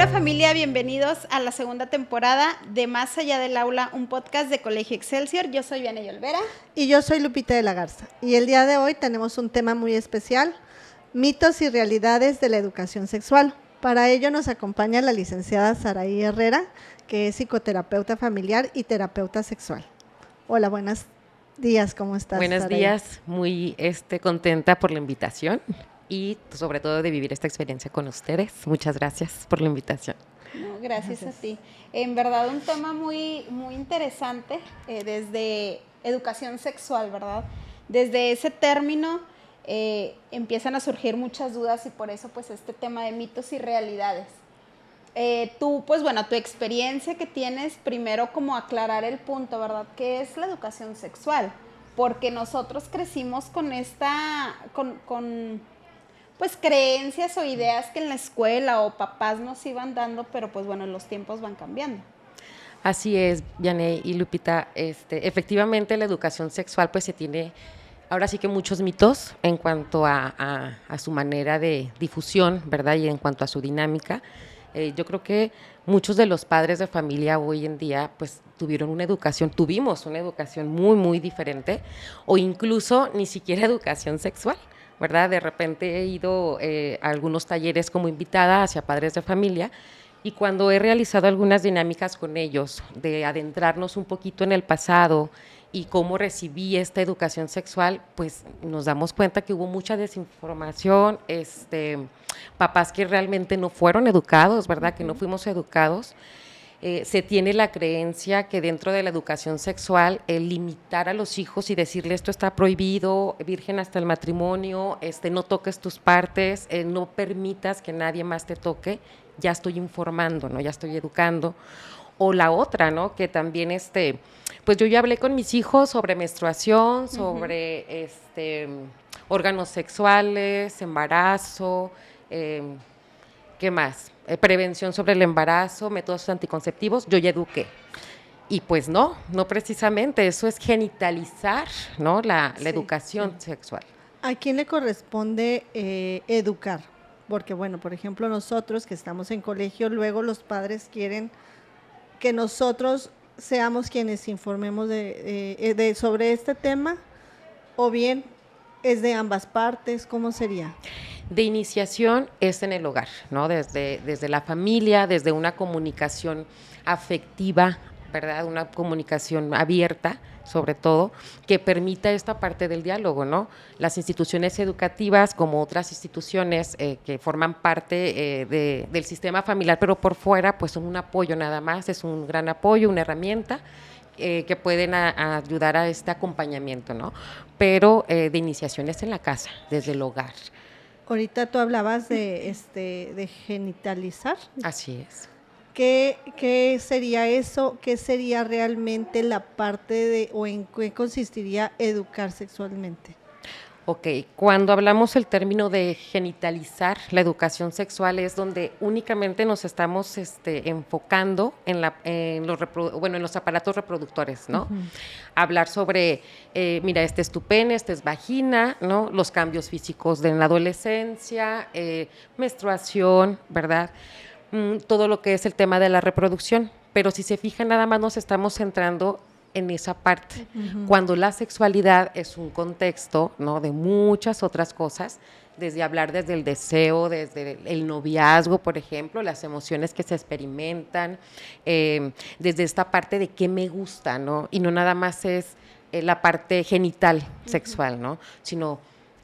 Hola familia, bienvenidos a la segunda temporada de Más Allá del Aula, un podcast de Colegio Excelsior. Yo soy Vianey Olvera. Y yo soy Lupita de la Garza. Y el día de hoy tenemos un tema muy especial, mitos y realidades de la educación sexual. Para ello nos acompaña la licenciada Saraí Herrera, que es psicoterapeuta familiar y terapeuta sexual. Hola, buenos días, ¿cómo estás, Buenos Saraí? días, muy contenta por la invitación y sobre todo de vivir esta experiencia con ustedes. Muchas gracias por la invitación. No, gracias a ti. En verdad un tema muy interesante desde educación sexual, ¿verdad? Desde ese término empiezan a surgir muchas dudas y por eso pues este tema de mitos y realidades. Tú, pues bueno, tu experiencia que tienes, primero como aclarar el punto, ¿verdad? ¿Qué es la educación sexual? Porque nosotros crecimos con pues creencias o ideas que en la escuela o papás nos iban dando, pero pues bueno, los tiempos van cambiando. Así es, Vianey y Lupita. Efectivamente, la educación sexual pues se tiene ahora sí que muchos mitos en cuanto a su manera de difusión, ¿verdad? Y en cuanto a su dinámica. Yo creo que muchos de los padres de familia hoy en día pues tuvimos una educación muy diferente o incluso ni siquiera educación sexual, ¿verdad? De repente he ido a algunos talleres como invitada hacia padres de familia y cuando he realizado algunas dinámicas con ellos de adentrarnos un poquito en el pasado y cómo recibí esta educación sexual, pues nos damos cuenta que hubo mucha desinformación, papás que realmente no fueron educados, ¿verdad? Que no fuimos educados. Se tiene la creencia que dentro de la educación sexual el limitar a los hijos y decirle esto está prohibido, virgen hasta el matrimonio, no toques tus partes, no permitas que nadie más te toque, ya estoy informando, ¿no? Ya estoy educando. O la otra, ¿no? Que también pues yo ya hablé con mis hijos sobre menstruación, sobre órganos sexuales, embarazo, ¿qué más? Prevención sobre el embarazo, métodos anticonceptivos, yo ya eduqué. Y pues no precisamente, eso es genitalizar, ¿no? La educación sexual. ¿A quién le corresponde educar? Porque bueno, por ejemplo, nosotros que estamos en colegio, luego los padres quieren que nosotros seamos quienes informemos sobre este tema, o bien es de ambas partes, ¿cómo sería? De iniciación es en el hogar, ¿no? Desde la familia, desde una comunicación afectiva, ¿verdad? Una comunicación abierta, sobre todo, que permita esta parte del diálogo, ¿no? Las instituciones educativas, como otras instituciones que forman parte del sistema familiar, pero por fuera, pues son un apoyo nada más, es un gran apoyo, una herramienta que pueden ayudar a este acompañamiento, ¿no? Pero de iniciación es en la casa, desde el hogar. Ahorita tú hablabas de genitalizar. Así es. ¿Qué sería eso? ¿Qué sería realmente la parte o en qué consistiría educar sexualmente? Ok, cuando hablamos el término de genitalizar la educación sexual es donde únicamente nos estamos enfocando en los aparatos reproductores, ¿no? Hablar sobre, mira, este es tu pene, este es vagina, ¿no? Los cambios físicos de la adolescencia, menstruación, ¿verdad? Todo lo que es el tema de la reproducción, pero si se fijan nada más nos estamos centrando en esa parte, cuando la sexualidad es un contexto, ¿no? De muchas otras cosas, desde hablar desde el deseo, desde el noviazgo, por ejemplo, las emociones que se experimentan, desde esta parte de qué me gusta, ¿no? Y no nada más es la parte genital sexual, ¿no? Sino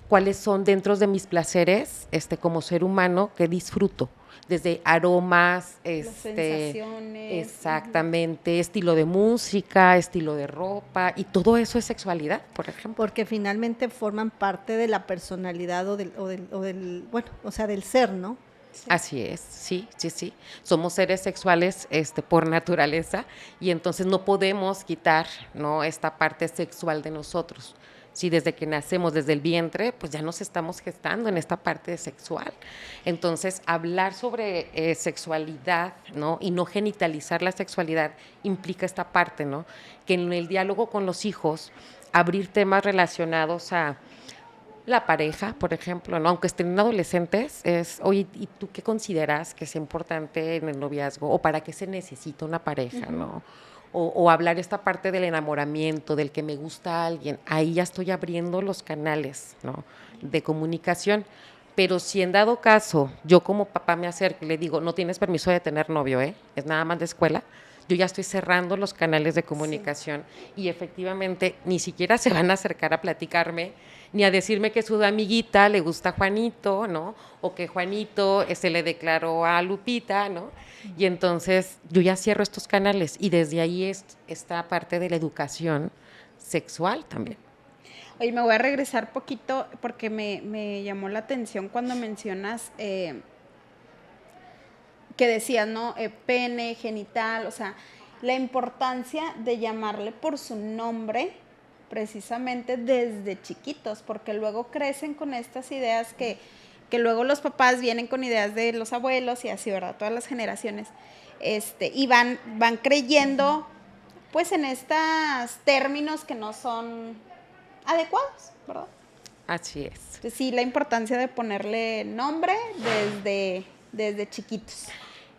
cuáles son dentro de mis placeres como ser humano que disfruto, desde aromas, las sensaciones, exactamente, estilo de música, estilo de ropa, y todo eso es sexualidad, por ejemplo. Porque finalmente forman parte de la personalidad del ser, ¿no? Sí. Así es, sí. Somos seres sexuales por naturaleza y entonces no podemos quitar, ¿no? Esta parte sexual de nosotros. Sí, desde que nacemos, desde el vientre, pues ya nos estamos gestando en esta parte sexual. Entonces, hablar sobre sexualidad, ¿no? Y no genitalizar la sexualidad implica esta parte, ¿no? Que en el diálogo con los hijos, abrir temas relacionados a, pues, cómo es el sexo, ¿no? Cómo es la sexualidad, cómo es la parte sexual de nosotros. Sí, desde que nacemos, desde el vientre, pues ya nos estamos gestando en esta parte sexual. Entonces, hablar sobre sexualidad, ¿no? Y no genitalizar la sexualidad implica esta parte, ¿no? Que en el diálogo con los hijos, abrir temas relacionados a la pareja, por ejemplo, ¿no? Aunque estén adolescentes, es, oye, ¿y tú qué consideras que es importante en el noviazgo? ¿O para qué se necesita una pareja, no? O hablar esta parte del enamoramiento, del que me gusta a alguien. Ahí ya estoy abriendo los canales, ¿no? De comunicación. Pero si en dado caso, yo como papá me acerco y le digo, no tienes permiso de tener novio, ¿eh? Es nada más de escuela. Yo ya estoy cerrando los canales de comunicación y efectivamente ni siquiera se van a acercar a platicarme ni a decirme que su amiguita le gusta a Juanito, ¿no? O que Juanito se le declaró a Lupita, ¿no? Y entonces yo ya cierro estos canales y desde ahí es esta parte de la educación sexual también. Oye, me voy a regresar poquito porque me llamó la atención cuando mencionas que decías, ¿no? Pene, genital, o sea, la importancia de llamarle por su nombre precisamente desde chiquitos, porque luego crecen con estas ideas que luego los papás vienen con ideas de los abuelos y así, ¿verdad? Todas las generaciones, y van creyendo, pues, en estos términos que no son adecuados, ¿verdad? Así es. Entonces, sí, la importancia de ponerle nombre desde chiquitos.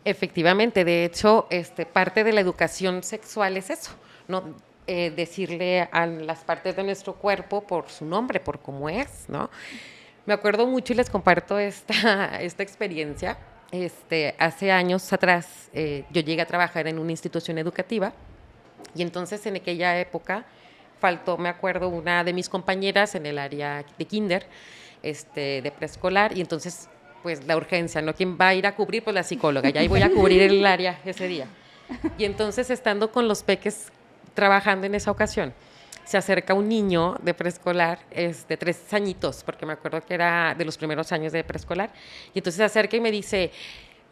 Efectivamente, de hecho, parte de la educación sexual es eso, ¿no? Decirle a las partes de nuestro cuerpo por su nombre, por cómo es, ¿no? Me acuerdo mucho y les comparto esta experiencia. Hace años atrás yo llegué a trabajar en una institución educativa y entonces en aquella época faltó, me acuerdo, una de mis compañeras en el área de kinder, de preescolar, y entonces pues la urgencia, ¿no? ¿Quién va a ir a cubrir? Pues la psicóloga, ya ahí voy a cubrir el área ese día. Y entonces estando con los peques trabajando en esa ocasión, se acerca un niño de preescolar, de 3 añitos, porque me acuerdo que era de los primeros años de preescolar, y entonces se acerca y me dice,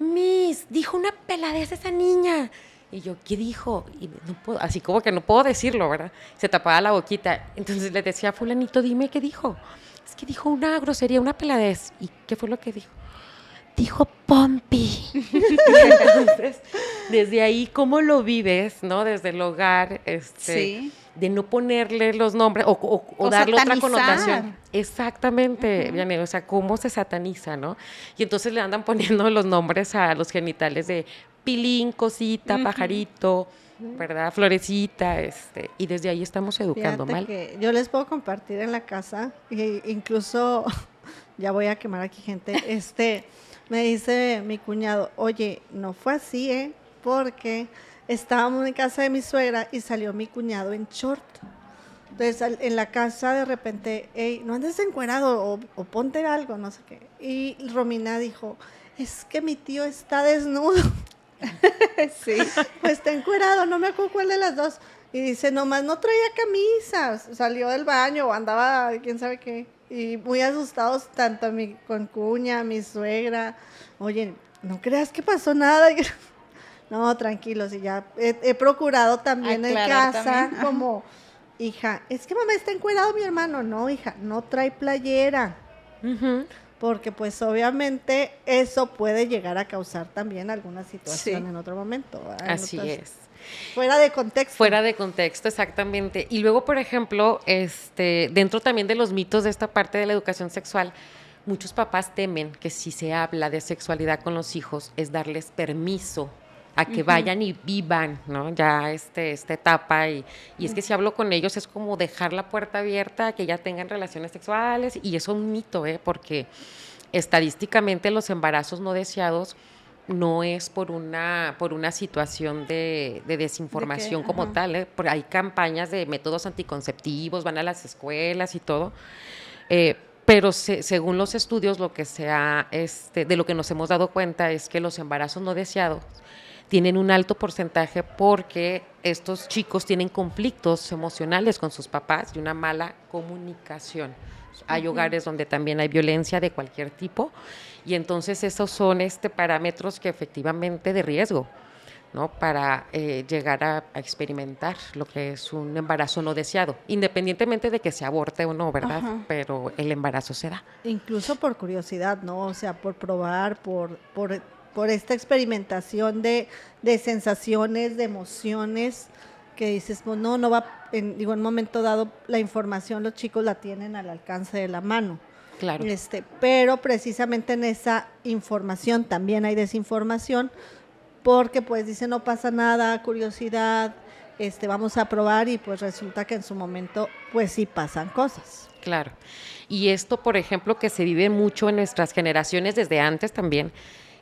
Miss, dijo una peladez esa niña. Y yo, ¿qué dijo? Y no puedo, así como que no puedo decirlo, ¿verdad? Se tapaba la boquita. Entonces le decía, fulanito, dime qué dijo. Es que dijo una grosería, una peladez. ¿Y qué fue lo que dijo? Dijo Pompi. Entonces, desde ahí, ¿cómo lo vives, no? Desde el hogar, sí, de no ponerle los nombres o darle otra connotación. Exactamente, Vianney, o sea, cómo se sataniza, ¿no? Y entonces le andan poniendo los nombres a los genitales de pilín, cosita, pajarito, ¿verdad? Florecita, y desde ahí estamos educando. Fíjate mal. Que yo les puedo compartir en la casa, e incluso, ya voy a quemar aquí gente, me dice mi cuñado, oye, no fue así, porque estábamos en casa de mi suegra y salió mi cuñado en short. Entonces, en la casa de repente, hey, no andes encuerado o ponte algo, no sé qué. Y Romina dijo, es que mi tío está desnudo. sí. Pues está encuerado, no me acuerdo cuál de las dos. Y dice, nomás no traía camisas, salió del baño o andaba quién sabe qué. Y muy asustados tanto mi concuña, mi suegra. Oye, no creas que pasó nada. No, tranquilos, y ya he procurado también en casa también. Como, hija, es que mamá está encuerado mi hermano. No, hija, no trae playera. Porque pues obviamente eso puede llegar a causar también alguna situación en otro momento. Así es. Fuera de contexto. Fuera de contexto, exactamente. Y luego, por ejemplo, dentro también de los mitos de esta parte de la educación sexual, muchos papás temen que si se habla de sexualidad con los hijos es darles permiso a que vayan y vivan, ¿no? Ya esta etapa y es que si hablo con ellos es como dejar la puerta abierta a que ya tengan relaciones sexuales y eso es un mito, porque estadísticamente los embarazos no deseados no es por una situación de desinformación como tal, porque hay campañas de métodos anticonceptivos, van a las escuelas y todo, pero según los estudios lo que de lo que nos hemos dado cuenta es que los embarazos no deseados tienen un alto porcentaje porque estos chicos tienen conflictos emocionales con sus papás y una mala comunicación. Hay hogares donde también hay violencia de cualquier tipo y entonces esos son parámetros que efectivamente de riesgo, ¿no? Para llegar a experimentar lo que es un embarazo no deseado, independientemente de que se aborte o no, ¿verdad? Pero el embarazo se da. Incluso por curiosidad, ¿no? O sea, por probar, por esta experimentación de sensaciones, de emociones, que dices, pues no va, en un momento dado la información los chicos la tienen al alcance de la mano. Claro. Pero precisamente en esa información también hay desinformación, porque pues dice no pasa nada, curiosidad, vamos a probar, y pues resulta que en su momento pues sí pasan cosas. Claro. Y esto, por ejemplo, que se vive mucho en nuestras generaciones desde antes también,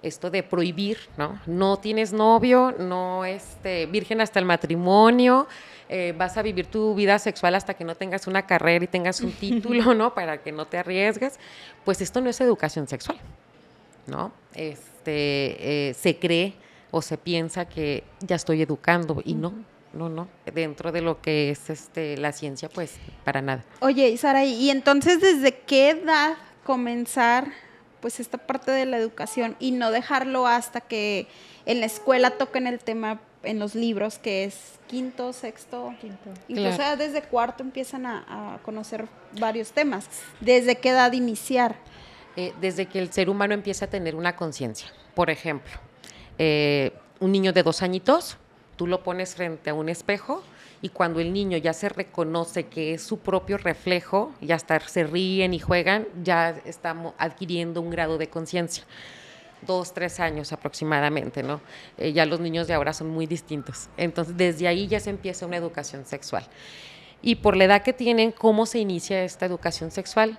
esto de prohibir, ¿no? No tienes novio, no virgen hasta el matrimonio, vas a vivir tu vida sexual hasta que no tengas una carrera y tengas un título, ¿no? Para que no te arriesgues. Pues esto no es educación sexual, ¿no? Se cree o se piensa que ya estoy educando y no. Dentro de lo que es la ciencia, pues para nada. Oye, Sara, y entonces, ¿desde qué edad comenzar pues esta parte de la educación y no dejarlo hasta que en la escuela toquen el tema en los libros, que es quinto, sexto, incluso claro, desde cuarto empiezan a conocer varios temas? ¿Desde qué edad iniciar? Desde que el ser humano empieza a tener una conciencia. Por ejemplo, un niño de 2 añitos, tú lo pones frente a un espejo y cuando el niño ya se reconoce que es su propio reflejo y hasta se ríen y juegan, ya estamos adquiriendo un grado de conciencia. 2, 3 años aproximadamente, ¿no? Ya los niños de ahora son muy distintos. Entonces, desde ahí ya se empieza una educación sexual. Y por la edad que tienen, ¿cómo se inicia esta educación sexual?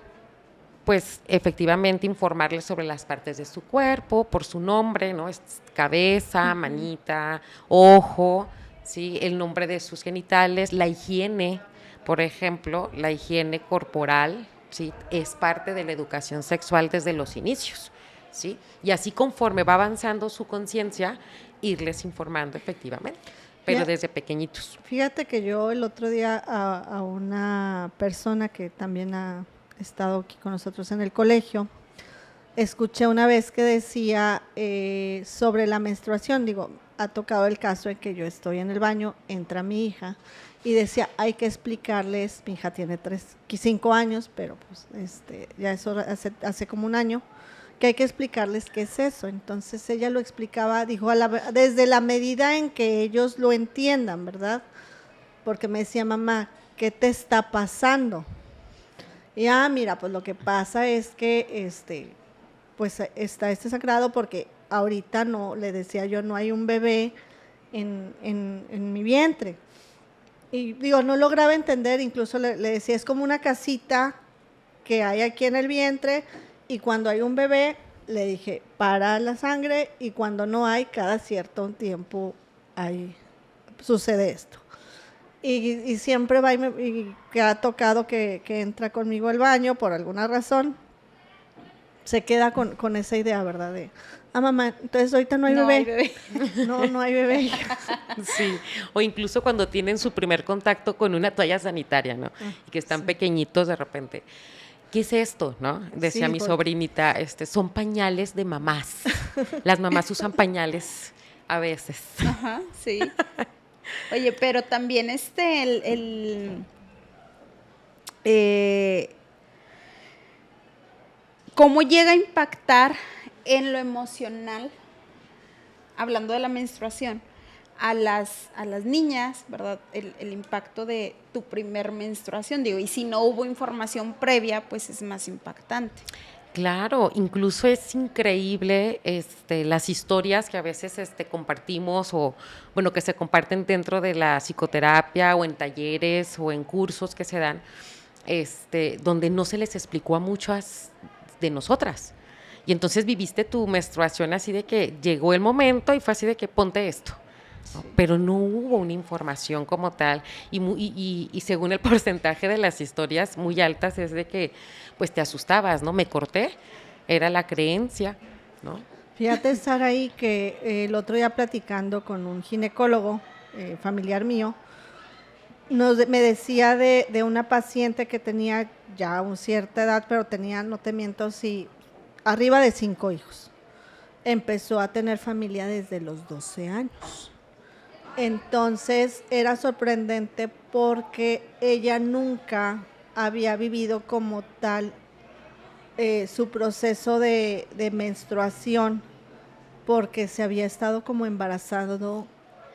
Pues efectivamente informarles sobre las partes de su cuerpo, por su nombre, ¿no? Cabeza, manita, ojo, ¿sí? El nombre de sus genitales, la higiene, por ejemplo, la higiene corporal, ¿sí? Es parte de la educación sexual desde los inicios, ¿sí? Y así conforme va avanzando su conciencia, irles informando efectivamente, pero desde pequeñitos. Fíjate que yo el otro día a una persona que también ha estado aquí con nosotros en el colegio, escuché una vez que decía sobre la menstruación, ha tocado el caso en que yo estoy en el baño, entra mi hija y decía, hay que explicarles, mi hija tiene 5 años, pero pues ya eso hace como un año, que hay que explicarles qué es eso. Entonces ella lo explicaba, dijo, desde la medida en que ellos lo entiendan, ¿verdad? Porque me decía, mamá, ¿qué te está pasando? Y mira, pues lo que pasa es que pues está sangrado porque ahorita no, le decía yo, no hay un bebé en mi vientre. Y no lograba entender, incluso le decía, es como una casita que hay aquí en el vientre, y cuando hay un bebé, le dije, para la sangre, y cuando no hay, cada cierto tiempo sucede esto. Y siempre va y que ha tocado que entra conmigo al baño por alguna razón, se queda con esa idea, ¿verdad? De, mamá, entonces ahorita no hay bebé. Hay bebé. No hay bebé. Sí, o incluso cuando tienen su primer contacto con una toalla sanitaria, ¿no? Y que están pequeñitos de repente. ¿Qué es esto, no? Decía mi sobrinita, son pañales de mamás. Las mamás usan pañales a veces. Ajá, sí. Oye, pero también ¿cómo llega a impactar en lo emocional, hablando de la menstruación, a las niñas, ¿verdad? El impacto de tu primer menstruación, y si no hubo información previa, pues es más impactante. Claro, incluso es increíble las historias que a veces compartimos o, bueno, que se comparten dentro de la psicoterapia o en talleres o en cursos que se dan, donde no se les explicó a muchas de nosotras. Y entonces viviste tu menstruación así de que llegó el momento y fue así de que ponte esto. ¿No? Sí. Pero no hubo una información como tal y según el porcentaje de las historias muy altas es de que pues te asustabas, ¿no? Me corté, era la creencia, ¿no? Fíjate, Saraí, que el otro día platicando con un ginecólogo familiar mío, me decía de una paciente que tenía ya una cierta edad, pero tenía, no te miento, arriba de 5 hijos. Empezó a tener familia desde los 12 años. Entonces era sorprendente porque ella nunca había vivido como tal su proceso de menstruación, porque se había estado como embarazado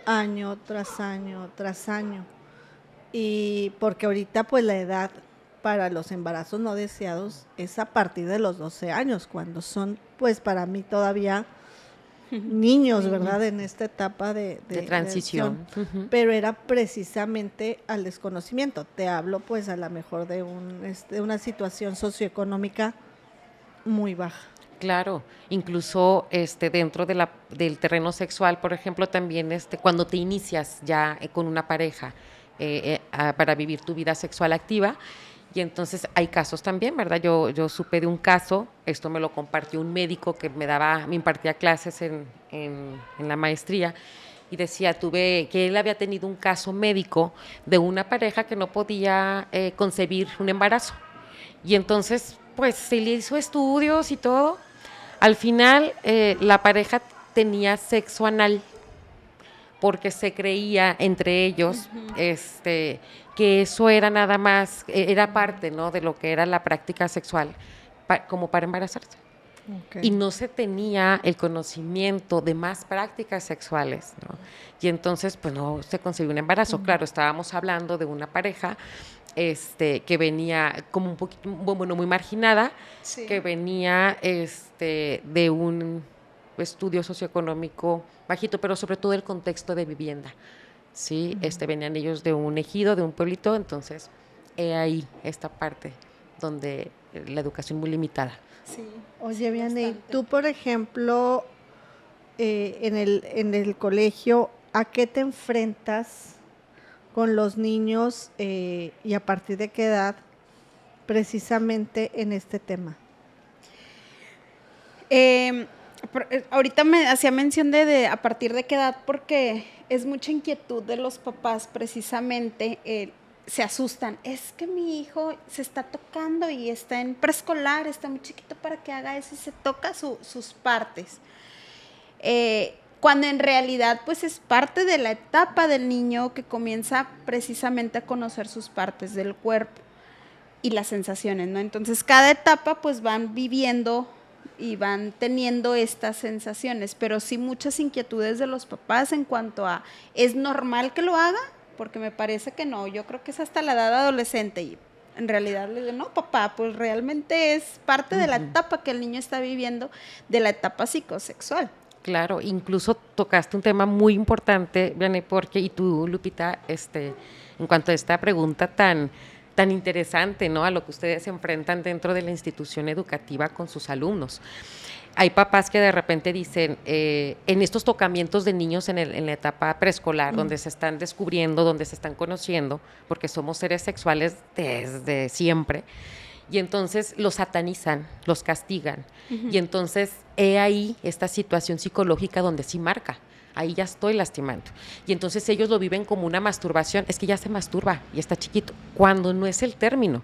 año tras año tras año. Y porque ahorita pues la edad para los embarazos no deseados es a partir de los 12 años, cuando son pues para mí todavía niños, ¿verdad? En esta etapa de transición. acción. Pero era precisamente al desconocimiento. Te hablo pues a lo mejor de una situación socioeconómica muy baja. Claro, incluso dentro del terreno sexual, por ejemplo, también cuando te inicias ya con una pareja para vivir tu vida sexual activa, y entonces hay casos también, ¿verdad? Yo supe de un caso, esto me lo compartió un médico que me impartía clases en la maestría, y decía, que él había tenido un caso médico de una pareja que no podía concebir un embarazo. Y entonces, pues, se le hizo estudios y todo. Al final, la pareja tenía sexo anal porque se creía entre ellos que eso era nada más, era parte, ¿no?, de lo que era la práctica sexual, como para embarazarse. Okay. Y no se tenía el conocimiento de más prácticas sexuales, ¿no? Y entonces, pues, no se concibió un embarazo. Claro, estábamos hablando de una pareja que venía como un poquito, bueno, muy marginada, sí, que venía de un estudio socioeconómico bajito, pero sobre todo el contexto de vivienda, ¿sí? Venían ellos de un ejido, de un pueblito, entonces ahí esta parte donde la educación muy limitada. Sí. Oye, Vianney, tú, por ejemplo, en el colegio, ¿a qué te enfrentas con los niños y a partir de qué edad precisamente en este tema? Ahorita me hacía mención de a partir de qué edad, porque es mucha inquietud de los papás precisamente, se asustan, es que mi hijo se está tocando y está en preescolar, está muy chiquito para que haga eso y se toca sus partes. Cuando en realidad pues es parte de la etapa del niño que comienza precisamente a conocer sus partes del cuerpo y las sensaciones, ¿no? Entonces cada etapa pues van viviendo y van teniendo estas sensaciones, pero sí muchas inquietudes de los papás en cuanto a, ¿es normal que lo haga? Porque me parece que no, yo creo que es hasta la edad adolescente y en realidad le digo, no papá, pues realmente es parte de la etapa que el niño está viviendo, de la etapa psicosexual. Claro, incluso tocaste un tema muy importante, Vianney, porque, y tú, Lupita, en cuanto a esta pregunta tan interesante, ¿no?, a lo que ustedes se enfrentan dentro de la institución educativa con sus alumnos. Hay papás que de repente dicen, en estos tocamientos de niños en la etapa preescolar, donde se están descubriendo, donde se están conociendo, porque somos seres sexuales desde siempre, y entonces los satanizan, los castigan, y entonces he ahí esta situación psicológica donde sí marca, ahí ya estoy lastimando, y entonces ellos lo viven como una masturbación, es que ya se masturba y está chiquito, cuando no es el término.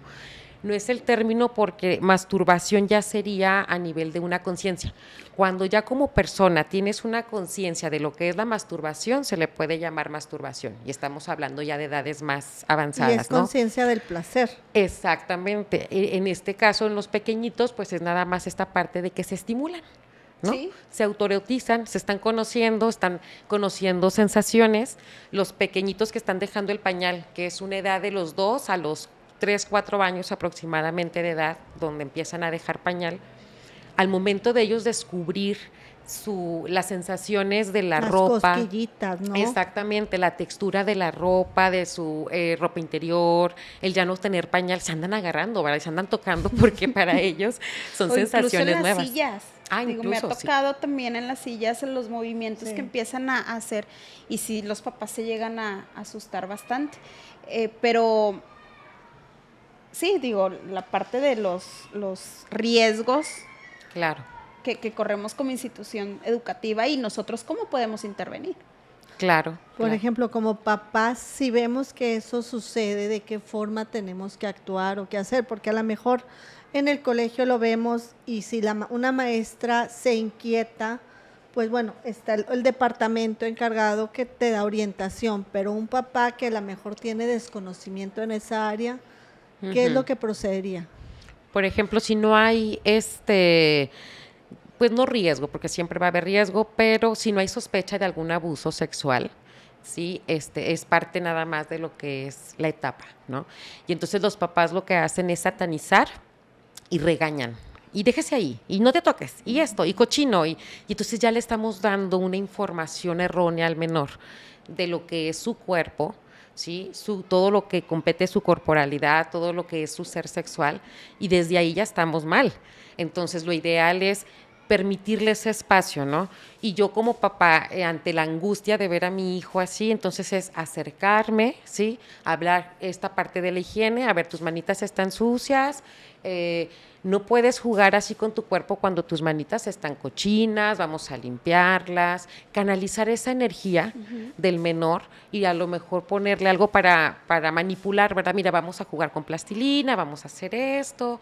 No es el término porque masturbación ya sería a nivel de una conciencia. Cuando ya como persona tienes una conciencia de lo que es la masturbación, se le puede llamar masturbación. Y estamos hablando ya de edades más avanzadas, ¿no? Y es conciencia del placer. Exactamente. En este caso, en los pequeñitos, pues es nada más esta parte de que se estimulan, ¿no? Sí. Se autoerotizan, se están conociendo sensaciones. Los pequeñitos que están dejando el pañal, que es una edad de los 2 a los 3, 4 años aproximadamente de edad, donde empiezan a dejar pañal, al momento de ellos descubrir las sensaciones de la ropa, cosquillitas, ¿no? Exactamente, la textura de la ropa, de su ropa interior, el ya no tener pañal, se andan agarrando, ¿verdad? Se andan tocando porque para ellos son sensaciones incluso en las nuevas. Sillas. Me ha tocado también en las sillas, en los movimientos que empiezan a hacer, y sí, los papás se llegan a asustar bastante, pero sí, la parte de los riesgos, claro, que corremos como institución educativa, y nosotros cómo podemos intervenir. Claro. Por ejemplo, como papás, si vemos que eso sucede, ¿de qué forma tenemos que actuar o qué hacer? Porque a lo mejor en el colegio lo vemos y si una maestra se inquieta, pues bueno, está el departamento encargado que te da orientación, pero un papá que a lo mejor tiene desconocimiento en esa área, ¿qué es lo que procedería? Por ejemplo, si no hay pues no riesgo, porque siempre va a haber riesgo, pero si no hay sospecha de algún abuso sexual, ¿sí? Es parte nada más de lo que es la etapa, ¿no? Y entonces los papás lo que hacen es satanizar y regañan. Y déjese ahí, y no te toques, y esto, y cochino, y entonces ya le estamos dando una información errónea al menor de lo que es su cuerpo, ¿sí? Todo lo que compete su corporalidad, todo lo que es su ser sexual, y desde ahí ya estamos mal. Entonces lo ideal es permitirle ese espacio, ¿no? Y yo como papá, ante la angustia de ver a mi hijo así, entonces es acercarme, ¿sí? Hablar esta parte de la higiene, a ver, tus manitas están sucias, no puedes jugar así con tu cuerpo cuando tus manitas están cochinas, vamos a limpiarlas, canalizar esa energía del menor y a lo mejor ponerle algo para manipular, ¿verdad? Mira, vamos a jugar con plastilina, vamos a hacer esto,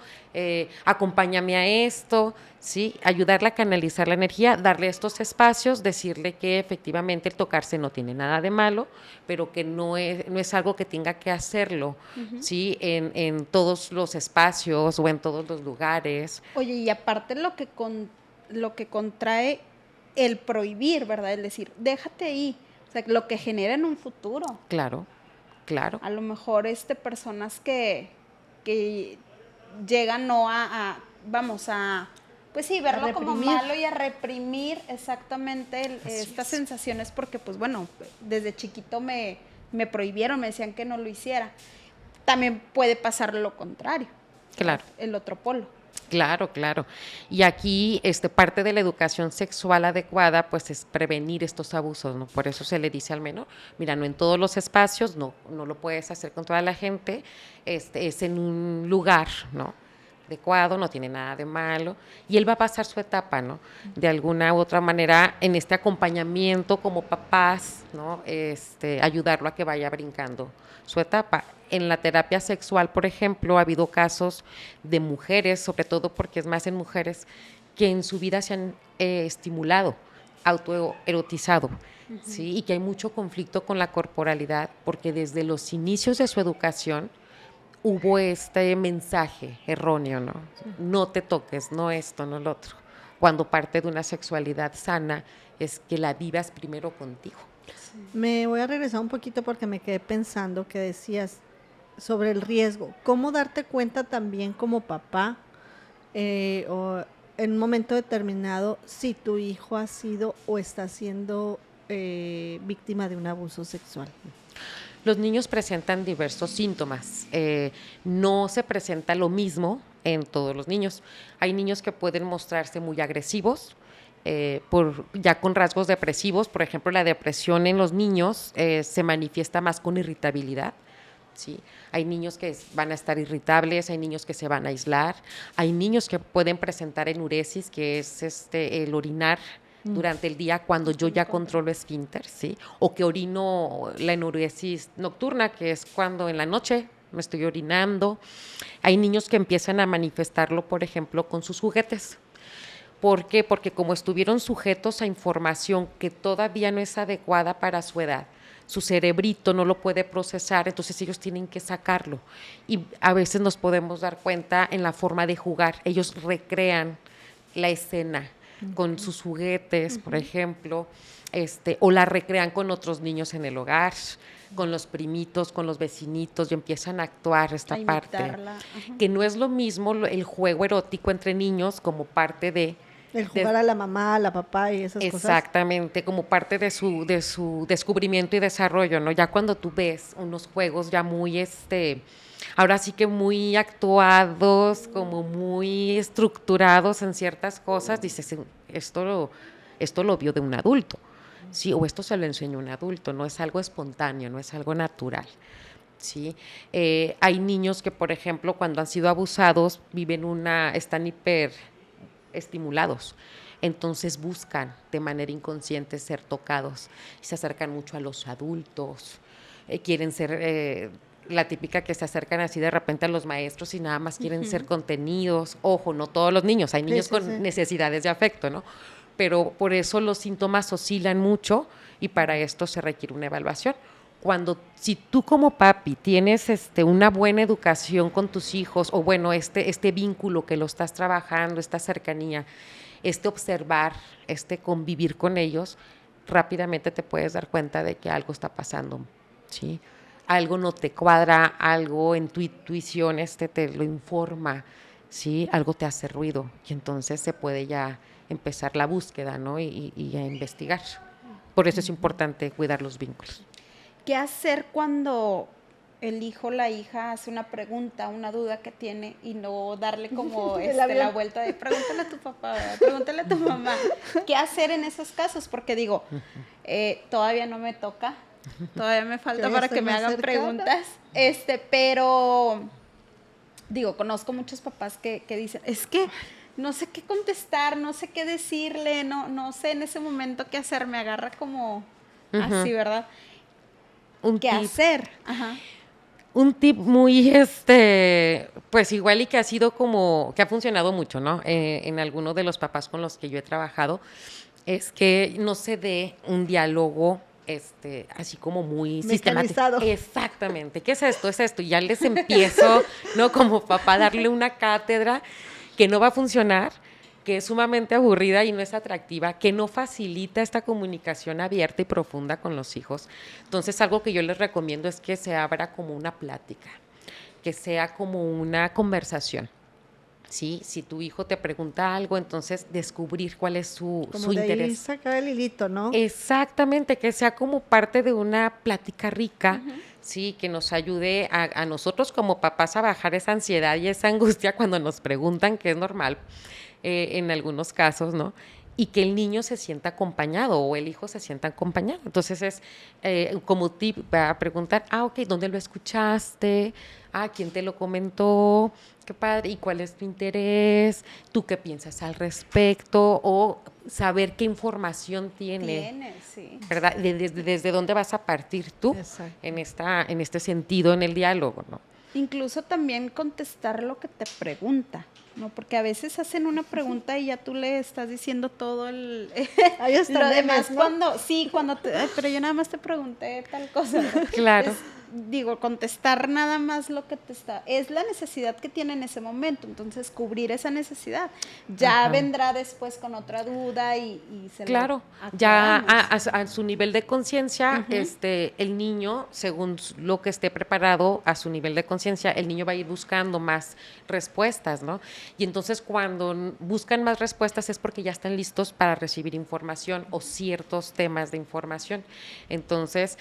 acompáñame a esto, ¿sí? Ayudarle a canalizar la energía, darle estos espacios, decirle que efectivamente el tocarse no tiene nada de malo, pero que no es algo que tenga que hacerlo, ¿sí? En todos los espacios o en todos los lugares. Oye, y aparte lo que contrae el prohibir, ¿verdad? Es decir, déjate ahí, o sea, lo que genera en un futuro. Claro, claro. A lo mejor personas que llegan no vamos a, pues sí, verlo como malo y a reprimir exactamente estas sensaciones porque, pues bueno, desde chiquito me prohibieron, me decían que no lo hiciera. También puede pasar lo contrario. Claro. El otro polo. Claro, claro. Y aquí parte de la educación sexual adecuada pues es prevenir estos abusos, ¿no? Por eso se le dice al menor, mira, no en todos los espacios, no lo puedes hacer con toda la gente, es en un lugar, ¿no? Adecuado, no tiene nada de malo, y él va a pasar su etapa, ¿no? De alguna u otra manera, en este acompañamiento como papás, ¿no? Ayudarlo a que vaya brincando su etapa. En la terapia sexual, por ejemplo, ha habido casos de mujeres, sobre todo porque es más en mujeres, que en su vida se han estimulado, autoerotizado, ¿sí? Y que hay mucho conflicto con la corporalidad, porque desde los inicios de su educación hubo este mensaje erróneo, ¿no? No te toques, no esto, no lo otro. Cuando parte de una sexualidad sana es que la vivas primero contigo. Sí. Me voy a regresar un poquito porque me quedé pensando que decías sobre el riesgo. ¿Cómo darte cuenta también como papá o en un momento determinado si tu hijo ha sido o está siendo víctima de un abuso sexual? Los niños presentan diversos síntomas. No se presenta lo mismo en todos los niños. Hay niños que pueden mostrarse muy agresivos, ya con rasgos depresivos. Por ejemplo, la depresión en los niños se manifiesta más con irritabilidad. ¿Sí? Hay niños que van a estar irritables, hay niños que se van a aislar, hay niños que pueden presentar enuresis, que es el orinar durante el día cuando yo ya controlo esfínter, ¿sí? O que orino la enuresis nocturna, que es cuando en la noche me estoy orinando. Hay niños que empiezan a manifestarlo, por ejemplo, con sus juguetes. ¿Por qué? Porque como estuvieron sujetos a información que todavía no es adecuada para su edad, su cerebrito no lo puede procesar, entonces ellos tienen que sacarlo. Y a veces nos podemos dar cuenta en la forma de jugar. Ellos recrean la escena con sus juguetes, por ejemplo, o la recrean con otros niños en el hogar, con los primitos, con los vecinitos, y empiezan a actuar esta parte. Que no es lo mismo el juego erótico entre niños como parte de... El jugar a la mamá, a la papá y esas cosas. Exactamente, como parte de su descubrimiento y desarrollo, ¿no? Ya cuando tú ves unos juegos ya muy, ahora sí que muy actuados, como muy estructurados en ciertas cosas, dices, esto lo vio de un adulto, ¿sí? O esto se lo enseñó un adulto, no es algo espontáneo, no es algo natural. ¿Sí? Hay niños que, por ejemplo, cuando han sido abusados, están hiperestimulados, entonces buscan de manera inconsciente ser tocados, se acercan mucho a los adultos, quieren ser... la típica que se acercan así de repente a los maestros y nada más quieren ser contenidos. Ojo, no todos los niños, hay niños con necesidades de afecto, ¿no? Pero por eso los síntomas oscilan mucho y para esto se requiere una evaluación. Si tú como papi tienes una buena educación con tus hijos, o bueno, este vínculo que lo estás trabajando, esta cercanía, observar, convivir con ellos, rápidamente te puedes dar cuenta de que algo está pasando, ¿sí? Algo no te cuadra, algo en tu intuición te lo informa, ¿sí? Algo te hace ruido y entonces se puede ya empezar la búsqueda, ¿no? Y a investigar. Por eso es importante cuidar los vínculos. ¿Qué hacer cuando el hijo o la hija hace una pregunta, una duda que tiene y no darle como la vuelta de pregúntale a tu papá, ¿verdad? Pregúntale a tu mamá? ¿Qué hacer en esos casos? Porque digo, todavía no me toca, todavía me falta para que me hagan preguntas, pero digo, conozco muchos papás que dicen, es que no sé qué contestar, no sé qué decirle, no sé en ese momento qué hacer, me agarra como así, ¿verdad? ¿Qué hacer? Ajá. Un tip muy, pues igual y que ha sido como, que ha funcionado mucho, ¿no? En algunos de los papás con los que yo he trabajado, es que no se dé un diálogo, así como muy mecanizado. Sistemático. Exactamente. ¿Qué es esto? Es esto. Y ya les empiezo, ¿no? Como papá, a darle una cátedra que no va a funcionar, que es sumamente aburrida y no es atractiva, que no facilita esta comunicación abierta y profunda con los hijos. Entonces, algo que yo les recomiendo es que se abra como una plática, que sea como una conversación. ¿Sí? Si tu hijo te pregunta algo, entonces descubrir cuál es su interés. Ahí sacar el hilito, ¿no? Exactamente, que sea como parte de una plática rica, sí, que nos ayude a nosotros como papás a bajar esa ansiedad y esa angustia cuando nos preguntan, que es normal en algunos casos, ¿no? Y que el niño se sienta acompañado o el hijo se sienta acompañado. Entonces es como tip para preguntar, ok, ¿dónde lo escuchaste? ¿Quién te lo comentó? Qué padre, ¿y cuál es tu interés? ¿Tú qué piensas al respecto? O saber qué información tiene, sí. ¿verdad? Desde dónde vas a partir tú en este sentido, en el diálogo, ¿no? Incluso también contestar lo que te pregunta, ¿no? Porque a veces hacen una pregunta y ya tú le estás diciendo todo lo demás, ¿no? Pero yo nada más te pregunté tal cosa, ¿no? Claro. Digo, contestar nada más lo que es la necesidad que tiene en ese momento, entonces cubrir esa necesidad. Ya vendrá después con otra duda y se claro, ya a su nivel de conciencia, el niño, según lo que esté preparado a su nivel de conciencia, el niño va a ir buscando más respuestas, ¿no? Y entonces cuando buscan más respuestas es porque ya están listos para recibir información o ciertos temas de información. Entonces,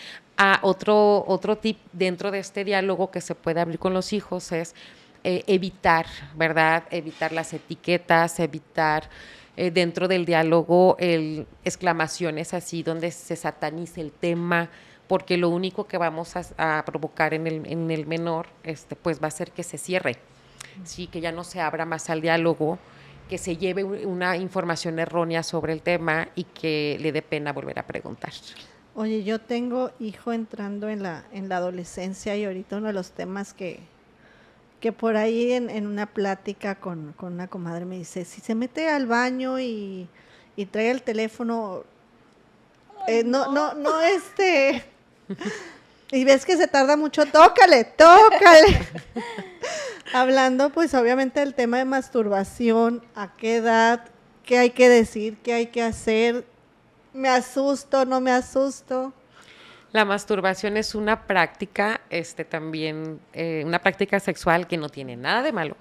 otro tip dentro de este diálogo que se puede abrir con los hijos es evitar, ¿verdad? Evitar las etiquetas, evitar dentro del diálogo exclamaciones así donde se satanice el tema, porque lo único que vamos a provocar en el menor pues va a ser que se cierre, sí, que ya no se abra más al diálogo, que se lleve una información errónea sobre el tema y que le dé pena volver a preguntar. Oye, yo tengo hijo entrando en la adolescencia y ahorita uno de los temas que por ahí en una plática con una comadre me dice, si se mete al baño y trae el teléfono, no y ves que se tarda mucho, tócale. Hablando pues obviamente del tema de masturbación, a qué edad, qué hay que decir, qué hay que hacer. ¿Me asusto, no me asusto? La masturbación es una práctica, también, una práctica sexual que no tiene nada de malo,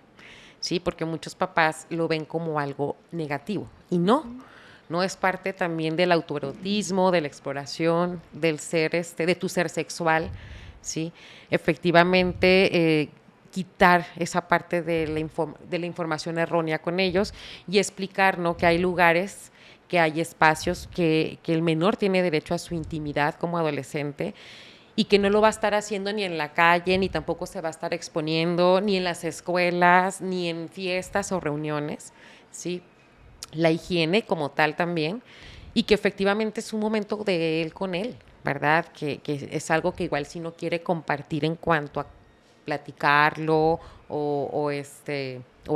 ¿sí? Porque muchos papás lo ven como algo negativo, y no es parte también del autoerotismo, de la exploración, del ser, de tu ser sexual, ¿sí? Efectivamente, quitar esa parte de la información errónea con ellos y explicar, ¿no?, que hay lugares, que hay espacios, que el menor tiene derecho a su intimidad como adolescente y que no lo va a estar haciendo ni en la calle, ni tampoco se va a estar exponiendo, ni en las escuelas, ni en fiestas o reuniones, ¿sí? La higiene como tal también, y que efectivamente es un momento de él con él, ¿verdad? Que es algo que igual si no quiere compartir en cuanto a platicarlo o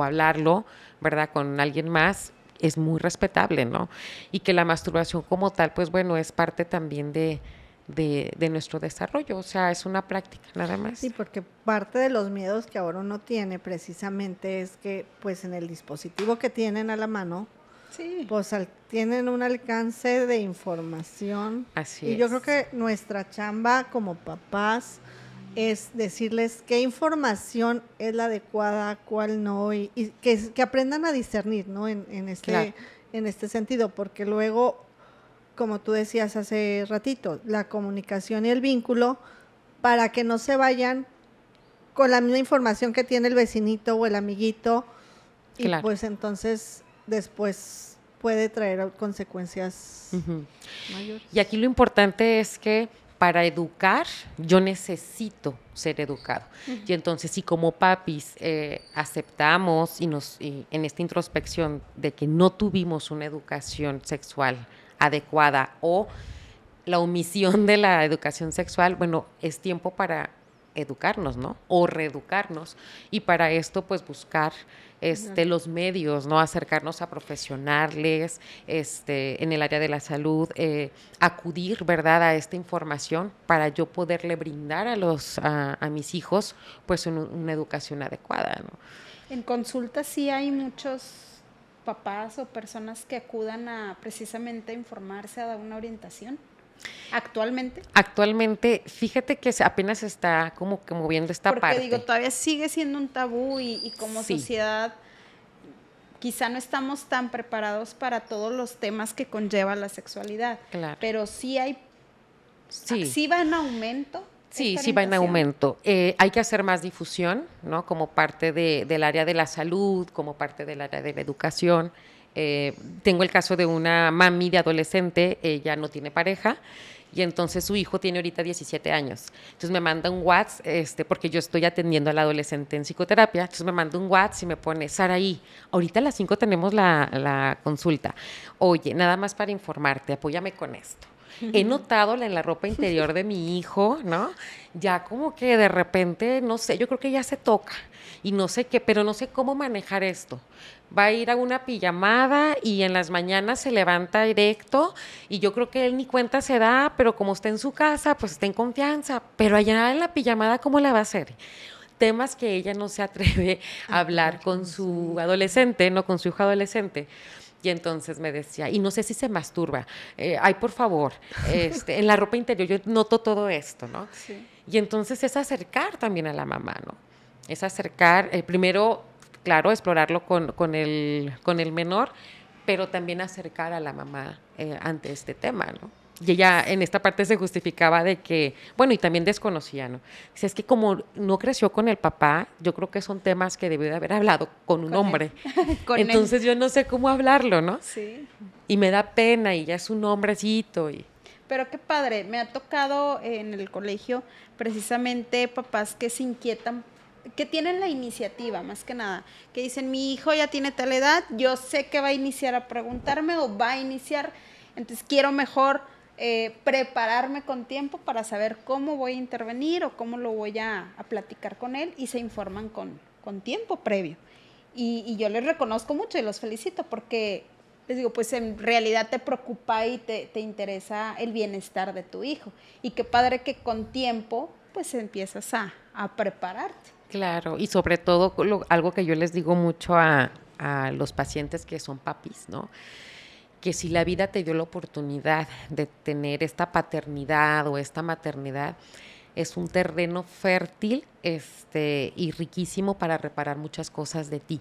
hablarlo, ¿verdad?, con alguien más, es muy respetable, ¿no? Y que la masturbación como tal, pues bueno, es parte también de nuestro desarrollo, o sea, es una práctica nada más. Sí, porque parte de los miedos que ahora uno tiene precisamente es que pues en el dispositivo que tienen a la mano Sí. pues tienen un alcance de información. Así y es. yo creo que nuestra chamba como papás es decirles qué información es la adecuada, cuál no, y que aprendan a discernir, ¿no? Claro. En este sentido, porque luego, como tú decías hace ratito, la comunicación y el vínculo, para que no se vayan con la misma información que tiene el vecinito o el amiguito, y Claro. pues entonces después puede traer consecuencias Ujú. mayores. Y aquí lo importante es que para educar yo necesito ser educado. Y entonces si como papis aceptamos y en esta introspección de que no tuvimos una educación sexual adecuada o la omisión de la educación sexual, bueno, es tiempo para educarnos, ¿no? O reeducarnos. Y para esto, pues, buscar los medios, ¿no? Acercarnos a profesionales, en el área de la salud, acudir, ¿verdad?, a esta información para yo poderle brindar a mis hijos, pues, una educación adecuada, ¿no? En consulta sí hay muchos papás o personas que acudan a precisamente a informarse, a dar una orientación. Actualmente. Actualmente, fíjate que apenas está como que moviendo esta Porque parte. digo, todavía sigue siendo un tabú y como Sí. sociedad quizá no estamos tan preparados para todos los temas que conlleva la sexualidad. Claro. Pero sí hay, Sí. sí va en aumento. Sí, esta sí va en orientación. aumento. Hay que hacer más difusión, ¿no? Como parte del área de la salud, como parte del área de la educación. Tengo el caso de una mami de adolescente, ella no tiene pareja, y entonces su hijo tiene ahorita 17 años. Entonces me manda un WhatsApp, porque yo estoy atendiendo al adolescente en psicoterapia, entonces me manda un WhatsApp y me pone, Saraí, ahorita a las 5 tenemos la consulta. Oye, nada más para informarte, apóyame con esto. He notado en la ropa interior de mi hijo, ¿no? Ya como que de repente, no sé, yo creo que ya se toca y no sé qué, pero no sé cómo manejar esto. Va a ir a una pijamada y en las mañanas se levanta directo y yo creo que él ni cuenta se da, pero como está en su casa, pues está en confianza. Pero allá en la pijamada, ¿cómo la va a hacer? Temas que ella no se atreve a hablar con su adolescente, no con su hijo adolescente. Y entonces me decía, y no sé si se masturba, ay, por favor, en la ropa interior yo noto todo esto, ¿no? Sí. Y entonces es acercar también a la mamá, ¿no? Es acercar, primero, claro, explorarlo con el menor, pero también acercar a la mamá ante este tema, ¿no? Y ella en esta parte se justificaba de que, bueno, y también desconocía, ¿no? Dice, es que como no creció con el papá, yo creo que son temas que debió de haber hablado con un hombre. Con él. Entonces yo no sé cómo hablarlo, ¿no? Sí. Y me da pena y ya es un hombrecito. Pero qué padre, me ha tocado en el colegio precisamente papás que se inquietan, que tienen la iniciativa más que nada, que dicen, mi hijo ya tiene tal edad, yo sé que va a iniciar a preguntarme o va a iniciar, entonces quiero mejor prepararme con tiempo para saber cómo voy a intervenir o cómo lo voy a platicar con él y se informan con tiempo previo. Y yo les reconozco mucho y los felicito porque les digo, pues en realidad te preocupa y te interesa el bienestar de tu hijo. Y qué padre que con tiempo pues empiezas a prepararte. Claro, y sobre todo algo que yo les digo mucho a los pacientes que son papis, ¿no? Que si la vida te dio la oportunidad de tener esta paternidad o esta maternidad, es un terreno fértil y riquísimo para reparar muchas cosas de ti.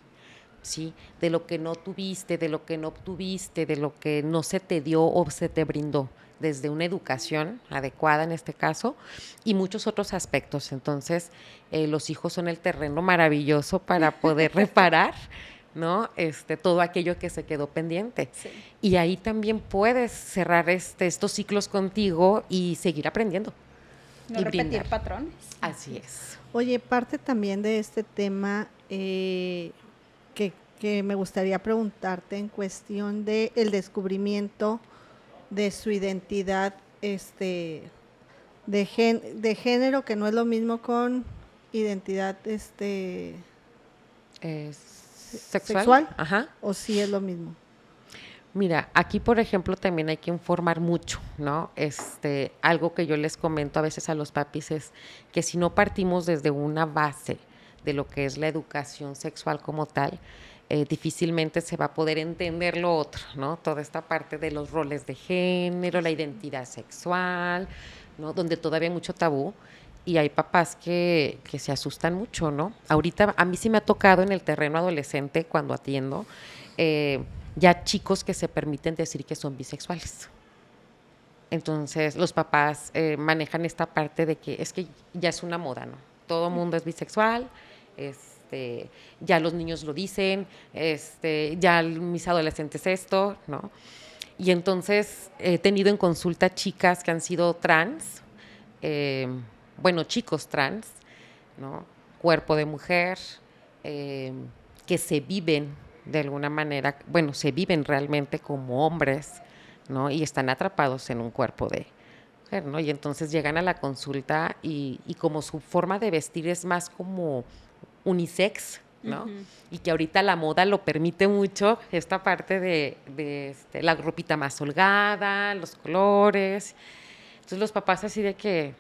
¿Sí? De lo que no tuviste, de lo que no obtuviste, de lo que no se te dio o se te brindó, desde una educación adecuada en este caso y muchos otros aspectos. Entonces, los hijos son el terreno maravilloso para poder reparar, ¿no? Todo aquello que se quedó pendiente. Sí. Y ahí también puedes cerrar estos ciclos contigo y seguir aprendiendo. No y repetir brindar. patrones. Así es. Oye, parte también de este tema que me gustaría preguntarte en cuestión de el descubrimiento de su identidad de género, que no es lo mismo con identidad ¿Sexual? Ajá. o sí es lo mismo. Mira, aquí por ejemplo también hay que informar mucho, ¿no? Algo que yo les comento a veces a los papis es que si no partimos desde una base de lo que es la educación sexual como tal, difícilmente se va a poder entender lo otro, ¿no? Toda esta parte de los roles de género, la identidad sexual, ¿no? Donde todavía hay mucho tabú y hay papás que se asustan mucho, ¿no? Ahorita a mí sí me ha tocado en el terreno adolescente cuando atiendo ya chicos que se permiten decir que son bisexuales. Entonces los papás manejan esta parte de que es que ya es una moda, ¿no? Todo mundo es bisexual, ya los niños lo dicen, ya mis adolescentes esto, ¿no? Y entonces he tenido en consulta chicas que han sido trans, chicos trans, ¿no? Cuerpo de mujer, que se viven de alguna manera, se viven realmente como hombres, ¿no? Y están atrapados en un cuerpo de mujer, ¿no? Y entonces llegan a la consulta y como su forma de vestir es más como unisex, ¿no? Uh-huh. Y que ahorita la moda lo permite mucho, esta parte de la ropita más holgada, los colores. Entonces los papás así de que,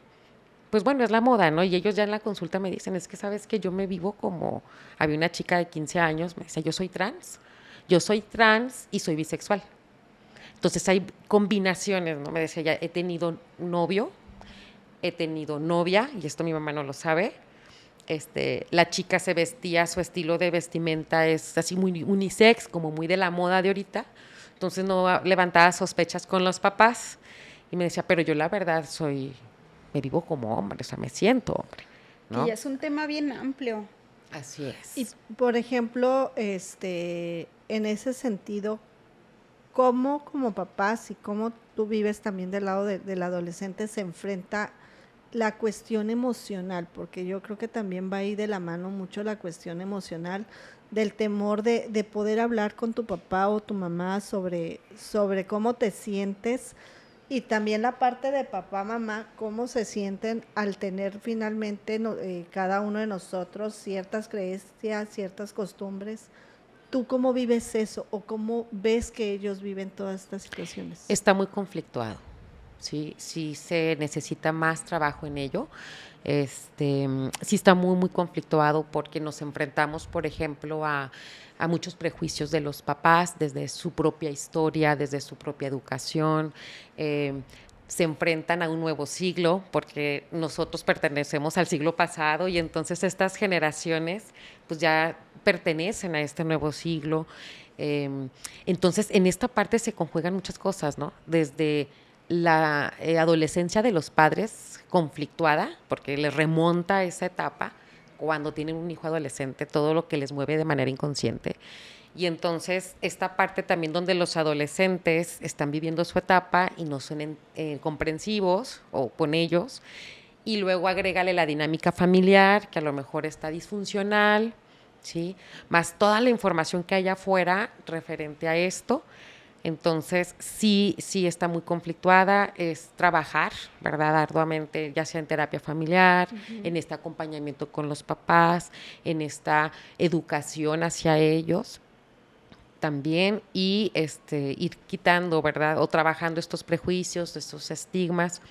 pues bueno, es la moda, ¿no? Y ellos ya en la consulta me dicen, es que sabes que yo me vivo como, había una chica de 15 años, me dice, yo soy trans y soy bisexual. Entonces hay combinaciones, ¿no? Me decía ella, he tenido novio, he tenido novia, y esto mi mamá no lo sabe. La chica se vestía, su estilo de vestimenta es así muy unisex, como muy de la moda de ahorita. Entonces no levantaba sospechas con los papás. Y me decía, pero yo la verdad me vivo como hombre, o sea, me siento hombre, ¿no? Que ya es un tema bien amplio. Así es. Y, por ejemplo, en ese sentido, ¿cómo como papás y cómo tú vives también del lado del adolescente se enfrenta la cuestión emocional? Porque yo creo que también va ahí de la mano mucho la cuestión emocional del temor de poder hablar con tu papá o tu mamá sobre cómo te sientes, y también la parte de papá, mamá, cómo se sienten al tener finalmente cada uno de nosotros ciertas creencias, ciertas costumbres. ¿Tú cómo vives eso o cómo ves que ellos viven todas estas situaciones? Está muy conflictuado, sí se necesita más trabajo en ello. Sí está muy, muy conflictuado porque nos enfrentamos, por ejemplo, a muchos prejuicios de los papás desde su propia historia, desde su propia educación. Se enfrentan a un nuevo siglo porque nosotros pertenecemos al siglo pasado y entonces estas generaciones pues ya pertenecen a este nuevo siglo. Entonces en esta parte se conjugan muchas cosas, ¿no? Desde la adolescencia de los padres conflictuada, porque les remonta a esa etapa cuando tienen un hijo adolescente, todo lo que les mueve de manera inconsciente. Y entonces esta parte también donde los adolescentes están viviendo su etapa y no son comprensivos o con ellos, y luego agrégale la dinámica familiar, que a lo mejor está disfuncional, ¿sí? Más toda la información que hay afuera referente a esto. Entonces, sí está muy conflictuada, es trabajar, ¿verdad? Arduamente, ya sea en terapia familiar, uh-huh, en este acompañamiento con los papás, en esta educación hacia ellos también, y ir quitando, ¿verdad? O trabajando estos prejuicios, estos estigmas.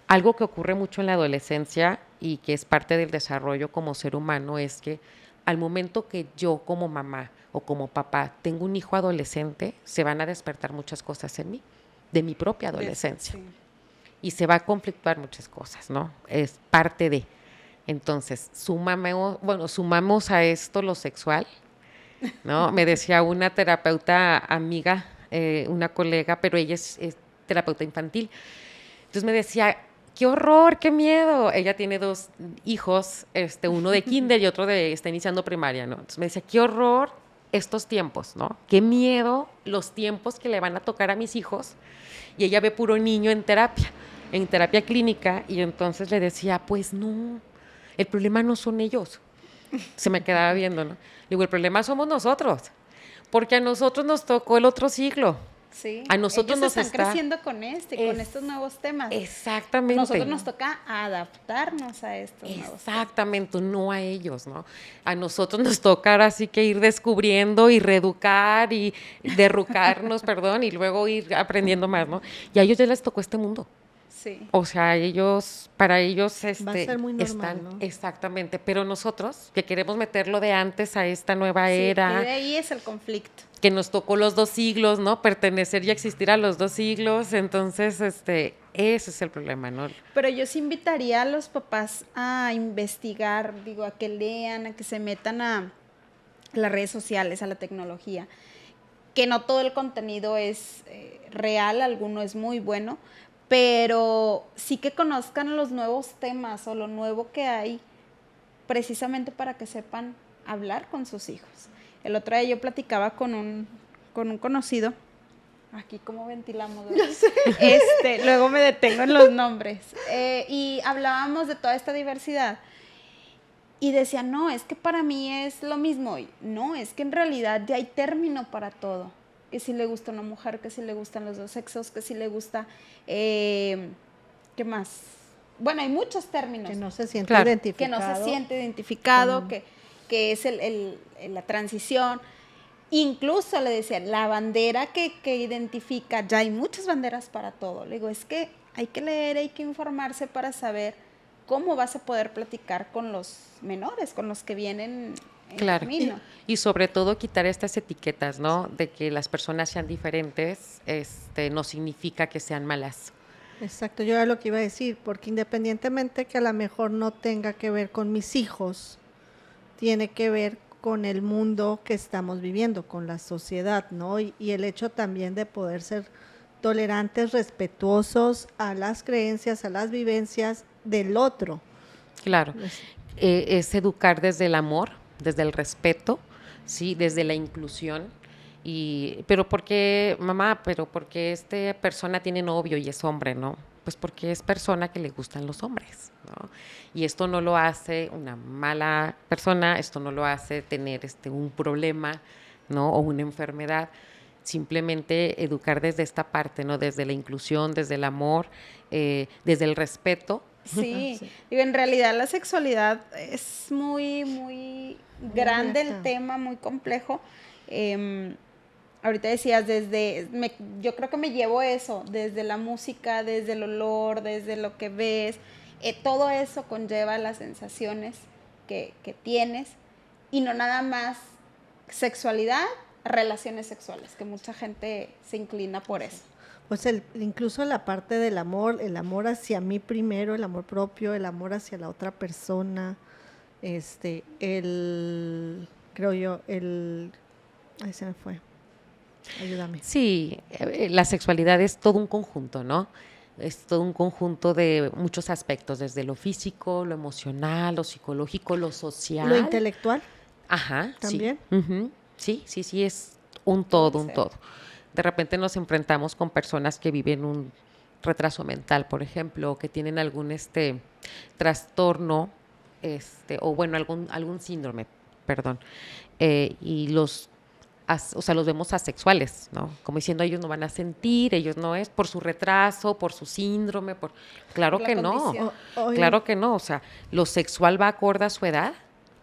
Algo que ocurre mucho en la adolescencia y que es parte del desarrollo como ser humano es que al momento que yo como mamá o como papá tengo un hijo adolescente, se van a despertar muchas cosas en mí, de mi propia adolescencia. Sí. Y se va a conflictuar muchas cosas, ¿no? Es parte de. Entonces, sumamos a esto lo sexual, ¿no? Me decía una terapeuta amiga, una colega, pero ella es terapeuta infantil. Entonces me decía, ¡qué horror, qué miedo! Ella tiene 2 hijos, uno de kinder y otro está iniciando primaria, ¿no? Entonces me decía, ¡qué horror estos tiempos, ¿no? ¡Qué miedo los tiempos que le van a tocar a mis hijos! Y ella ve puro niño en terapia clínica, y entonces le decía, pues no, el problema no son ellos. Se me quedaba viendo, ¿no? Digo, el problema somos nosotros, porque a nosotros nos tocó el otro siglo. Sí, a nosotros ellos están creciendo con con estos nuevos temas. Exactamente. A nosotros nos toca adaptarnos a estos nuevos temas. Exactamente, no a ellos, ¿no? A nosotros nos toca ahora sí que ir descubriendo y reeducar y derrucarnos, perdón, y luego ir aprendiendo más, ¿no? Y a ellos ya les tocó este mundo. Sí. O sea, para ellos, Va a ser muy normal, están, ¿no? exactamente, pero nosotros, que queremos meterlo de antes a esta nueva Sí, era, y de ahí es el conflicto. que nos tocó los 2 siglos, ¿no? Pertenecer y existir a los 2 siglos, entonces, ese es el problema, ¿no? Pero yo sí invitaría a los papás a investigar, digo, a que lean, a que se metan a las redes sociales, a la tecnología, que no todo el contenido es real, alguno es muy bueno, pero sí que conozcan los nuevos temas o lo nuevo que hay, precisamente para que sepan hablar con sus hijos. El otro día yo platicaba con un conocido, aquí como ventilamos, ¿verdad? Luego me detengo en los nombres, y hablábamos de toda esta diversidad. Y decía, no, es que para mí es lo mismo. Y no, es que en realidad ya hay término para todo. Que si le gusta una mujer, que si le gustan los dos sexos, que si le gusta, ¿qué más? Bueno, hay muchos términos. Que no se siente Claro. identificado. Que no se siente identificado, que es la transición. Incluso le decía, la bandera que identifica, ya hay muchas banderas para todo. Le digo, es que hay que leer, hay que informarse para saber cómo vas a poder platicar con los menores, con los que vienen en Claro, camino. y sobre todo quitar estas etiquetas, ¿no? De que las personas sean diferentes, no significa que sean malas. Exacto, yo era lo que iba a decir, porque independientemente que a lo mejor no tenga que ver con mis hijos, tiene que ver con el mundo que estamos viviendo, con la sociedad, ¿no? Y el hecho también de poder ser tolerantes, respetuosos a las creencias, a las vivencias del otro. Claro, Es- es educar desde el amor, desde el respeto, sí, desde la inclusión. Pero porque, mamá, pero porque esta persona tiene novio y es hombre, ¿no? Pues porque es persona que le gustan los hombres, ¿no? Y esto no lo hace una mala persona, esto no lo hace tener un problema, ¿no? O una enfermedad. Simplemente educar desde esta parte, ¿no? Desde la inclusión, desde el amor, desde el respeto. Sí, Sí. digo, en realidad la sexualidad es muy, muy grande el abierta. tema, muy complejo. Ahorita decías, yo creo que me llevo eso, desde la música, desde el olor, desde lo que ves, todo eso conlleva las sensaciones que tienes, y no nada más sexualidad, relaciones sexuales, que mucha gente se inclina por eso. Pues incluso la parte del amor, el amor hacia mí primero, el amor propio, el amor hacia la otra persona, creo yo, ahí se me fue, ayúdame. Sí, la sexualidad es todo un conjunto, ¿no? Es todo un conjunto de muchos aspectos, desde lo físico, lo emocional, lo psicológico, lo social. Lo intelectual, Ajá, ¿también? sí. Ujú. Sí, es un todo, Puede un ser. todo. De repente nos enfrentamos con personas que viven un retraso mental, por ejemplo, o que tienen algún trastorno, o bueno, algún síndrome, perdón, y los vemos asexuales, ¿no? Como diciendo, ellos no van a sentir, ellos no es por su retraso, por su síndrome, claro Por la que no, condición. claro que no, o sea, lo sexual va acorde a su edad,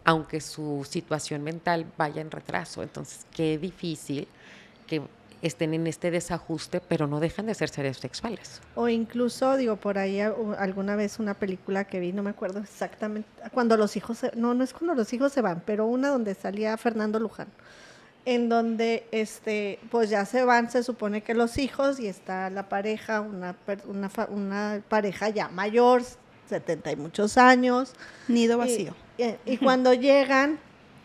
aunque su situación mental vaya en retraso. Entonces, qué difícil que estén en este desajuste, pero no dejan de ser seres sexuales. O incluso, digo, por ahí alguna vez una película que vi, no me acuerdo exactamente, cuando los hijos, no es cuando los hijos se van, pero una donde salía Fernando Luján, en donde pues ya se van, se supone que los hijos, y está la pareja, una pareja ya mayor, 70 y muchos años. Nido vacío. Y cuando llegan,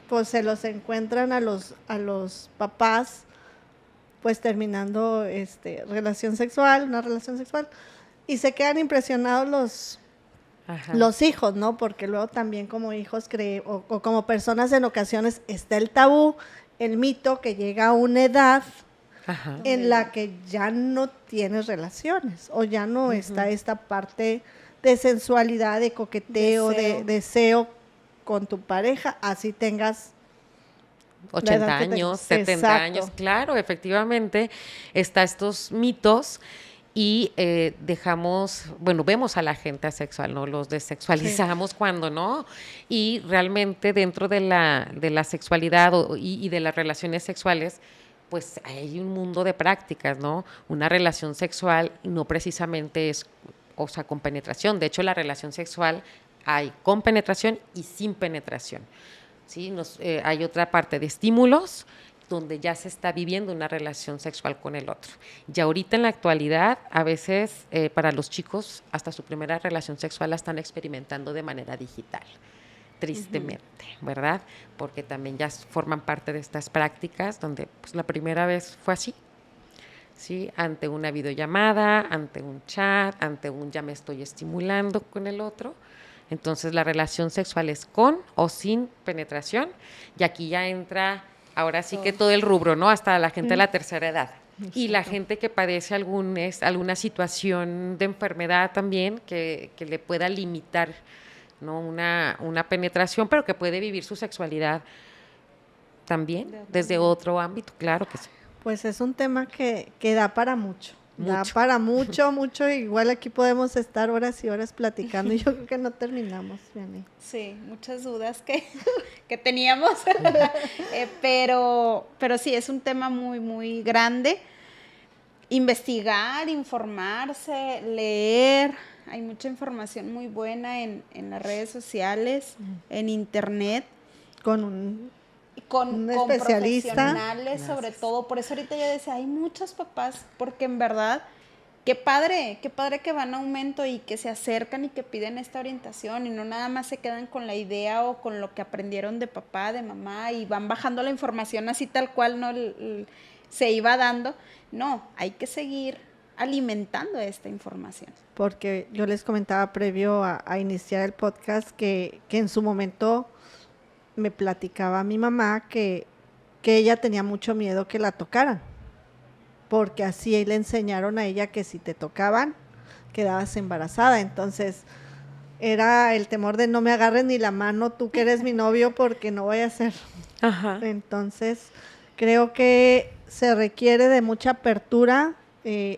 pues se los encuentran a los papás, pues terminando una relación sexual, y se quedan impresionados Ajá. los hijos, ¿no? Porque luego también como hijos o como personas en ocasiones está el tabú, el mito que llega a una edad Ajá. en la que ya no tienes relaciones, o ya no está esta parte de sensualidad, de coqueteo, de deseo con tu pareja, así tengas 80 edad que años, tengas. 70 Exacto. años, claro, efectivamente, está estos mitos y vemos a la gente asexual, ¿no? Los desexualizamos cuando no, y realmente dentro de la sexualidad y de las relaciones sexuales, pues hay un mundo de prácticas, ¿no? Una relación sexual no precisamente es o sea, con penetración. De hecho, la relación sexual hay con penetración y sin penetración. ¿Sí? Hay otra parte de estímulos donde ya se está viviendo una relación sexual con el otro. Y ahorita en la actualidad, a veces para los chicos, hasta su primera relación sexual la están experimentando de manera digital, tristemente, ¿verdad? Porque también ya forman parte de estas prácticas donde pues, la primera vez fue así, ¿sí? Ante una videollamada, ante un chat, ante un ya me estoy estimulando con el otro. Entonces la relación sexual es con o sin penetración, y aquí ya entra ahora sí que todo el rubro, ¿no? Hasta la gente de la tercera edad. Exacto. Y la gente que padece alguna situación de enfermedad también que le pueda limitar, ¿no? una penetración, pero que puede vivir su sexualidad también desde otro ámbito, claro que sí. Pues es un tema que da para mucho. Da para mucho, mucho. Igual aquí podemos estar horas y horas platicando y yo creo que no terminamos, Vianney. Sí, muchas dudas que teníamos, pero sí, es un tema muy, muy grande. Investigar, informarse, leer. Hay mucha información muy buena en las redes sociales, en internet. Con con especialista. Profesionales, sobre todo. Por eso ahorita yo decía, hay muchos papás, porque en verdad, qué padre que van a aumento y que se acercan y que piden esta orientación y no nada más se quedan con la idea o con lo que aprendieron de papá, de mamá y van bajando la información así tal cual no se iba dando. No, hay que seguir alimentando esta información. Porque yo les comentaba previo a iniciar el podcast que en su momento me platicaba mi mamá que ella tenía mucho miedo que la tocaran, porque así le enseñaron a ella que si te tocaban, quedabas embarazada. Entonces, era el temor de no me agarres ni la mano, tú que eres mi novio, porque no voy a hacer. Ajá. Entonces, creo que se requiere de mucha apertura,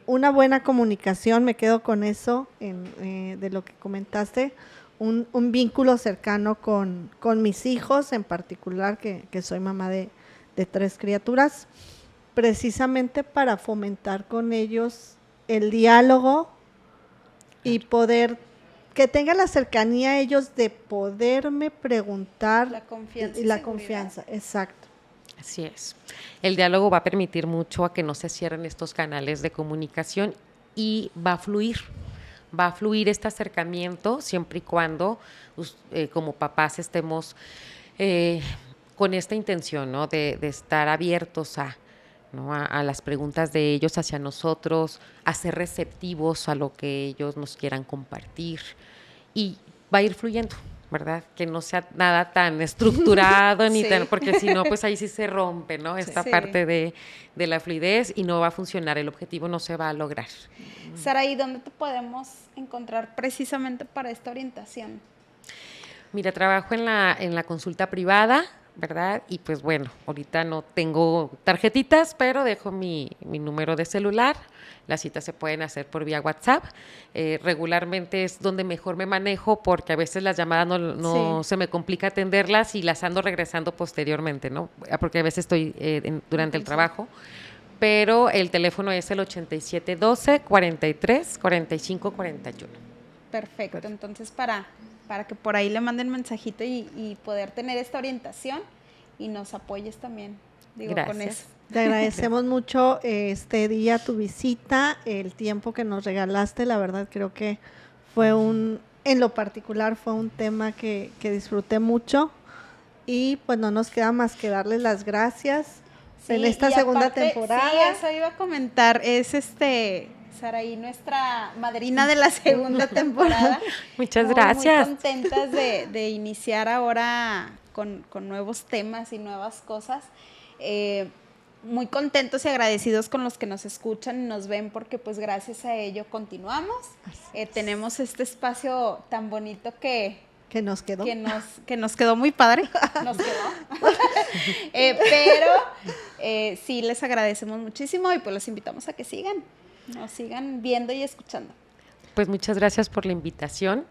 una buena comunicación, me quedo con eso de lo que comentaste, un vínculo cercano con mis hijos, en particular, que soy mamá de 3 criaturas, precisamente para fomentar con ellos el diálogo y poder, que tengan la cercanía ellos de poderme preguntar. La confianza. Y la confianza, exacto. Así es. El diálogo va a permitir mucho a que no se cierren estos canales de comunicación y va a fluir este acercamiento siempre y cuando como papás estemos con esta intención, ¿no? de estar abiertos ¿no? a las preguntas de ellos hacia nosotros, a ser receptivos a lo que ellos nos quieran compartir y va a ir fluyendo, ¿verdad? Que no sea nada tan estructurado ni tan, porque si no, pues ahí sí se rompe, ¿no? Esta parte de la fluidez y no va a funcionar, el objetivo no se va a lograr. Saraí, ¿dónde te podemos encontrar precisamente para esta orientación? Mira, trabajo en la consulta privada, ¿verdad? Y pues bueno, ahorita no tengo tarjetitas, pero dejo mi número de celular. Las citas se pueden hacer por vía WhatsApp. Regularmente es donde mejor me manejo porque a veces las llamadas no se me complica atenderlas y las ando regresando posteriormente, ¿no? Porque a veces estoy durante el trabajo. Pero el teléfono es el 8712-43-4541. Perfecto, entonces para que por ahí le manden mensajito y poder tener esta orientación y nos apoyes también, con eso. Te agradecemos mucho este día, tu visita, el tiempo que nos regalaste, la verdad creo que en lo particular fue un tema que disfruté mucho y pues no nos queda más que darles las gracias en esta segunda temporada. Sí, eso iba a comentar, es Saraí, nuestra madrina de la segunda temporada. Muchas gracias. Muy contentas de iniciar ahora con nuevos temas y nuevas cosas. Muy contentos y agradecidos con los que nos escuchan y nos ven porque pues gracias a ello continuamos. Tenemos este espacio tan bonito que nos quedó. Que nos quedó muy padre. Nos quedó. Pero sí les agradecemos muchísimo y pues los invitamos a que nos sigan viendo y escuchando. Pues muchas gracias por la invitación.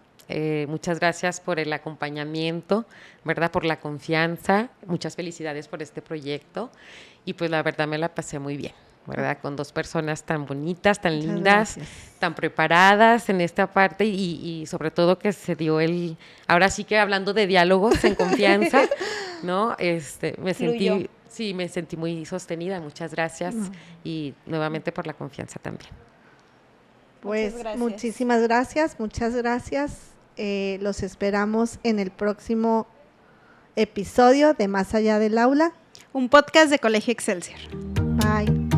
Muchas gracias por el acompañamiento, ¿verdad? Por la confianza. Muchas felicidades por este proyecto. Y pues la verdad me la pasé muy bien. ¿verdad? Con dos personas tan bonitas, tan Muchas lindas, gracias. tan preparadas en esta parte y sobre todo que se dio ahora sí que hablando de diálogos en confianza, ¿no? Fluyó. Me sentí muy sostenida, muchas gracias y nuevamente por la confianza también. Pues Muchas gracias. muchísimas gracias, muchas gracias. Los esperamos en el próximo episodio de Más allá del aula. Un podcast de Colegio Excelsior. Bye.